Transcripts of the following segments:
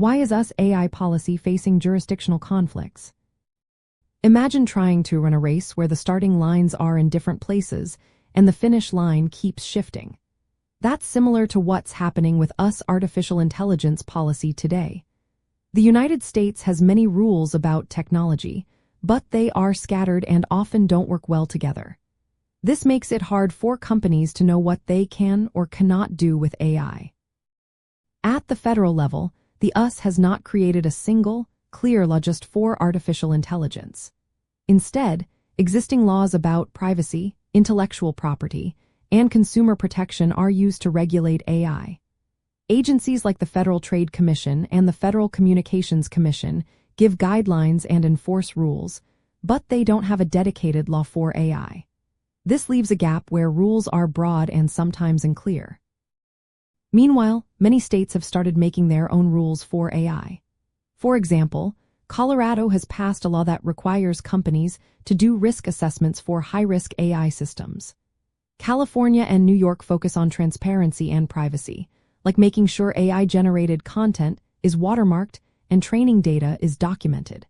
Why is US AI policy facing jurisdictional conflicts? Imagine trying to run a race where the starting lines are in different places and the finish line keeps shifting. That's similar to what's happening with US artificial intelligence policy today. The United States has many rules about technology, but they are scattered and often don't work well together. This makes it hard for companies to know what they can or cannot do with AI. At the federal level, the US has not created a single, clear law just for artificial intelligence. Instead, existing laws about privacy, intellectual property, and consumer protection are used to regulate AI. Agencies like the Federal Trade Commission and the Federal Communications Commission give guidelines and enforce rules, but they don't have a dedicated law for AI. This leaves a gap where rules are broad and sometimes unclear. Meanwhile, many states have started making their own rules for AI. For example, Colorado has passed a law that requires companies to do risk assessments for high-risk AI systems. California and New York focus on transparency and privacy, like making sure AI-generated content is watermarked and training data is documented.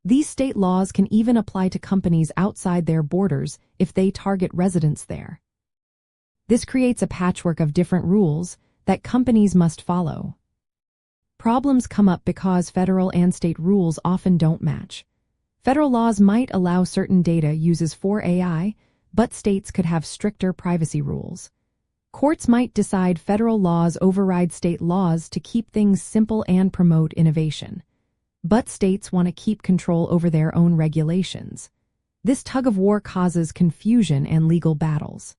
These state laws can even apply to companies outside their borders if they target residents there. This creates a patchwork of different rules that companies must follow. Problems come up because federal and state rules often don't match. Federal laws might allow certain data uses for AI, but states could have stricter privacy rules. Courts might decide federal laws override state laws to keep things simple and promote innovation. But states want to keep control over their own regulations. This tug-of-war causes confusion and legal battles.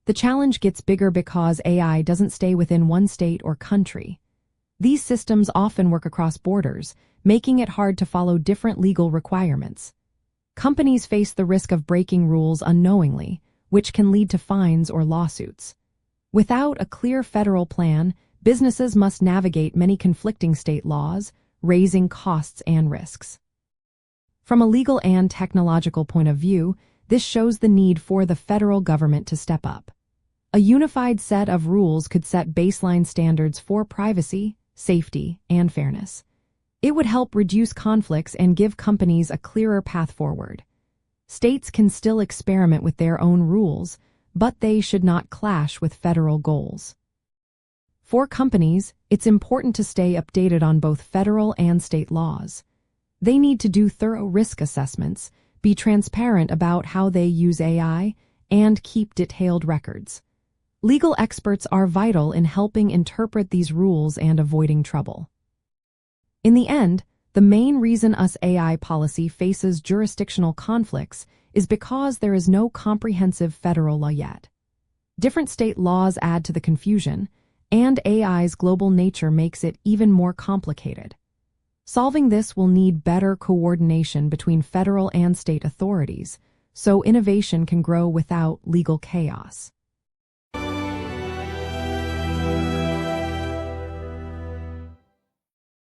The challenge gets bigger because AI doesn't stay within one state or country. These systems often work across borders, making it hard to follow different legal requirements. Companies face the risk of breaking rules unknowingly, which can lead to fines or lawsuits. Without a clear federal plan, businesses must navigate many conflicting state laws, raising costs and risks. From a legal and technological point of view, this shows the need for the federal government to step up. A unified set of rules could set baseline standards for privacy, safety, and fairness. It would help reduce conflicts and give companies a clearer path forward. States can still experiment with their own rules, but they should not clash with federal goals. For companies, it's important to stay updated on both federal and state laws. They need to do thorough risk assessments, be transparent about how they use AI, and keep detailed records. Legal experts are vital in helping interpret these rules and avoiding trouble. In the end, the main reason US AI policy faces jurisdictional conflicts is because there is no comprehensive federal law yet. Different state laws add to the confusion, and AI's global nature makes it even more complicated. Solving this will need better coordination between federal and state authorities, so innovation can grow without legal chaos.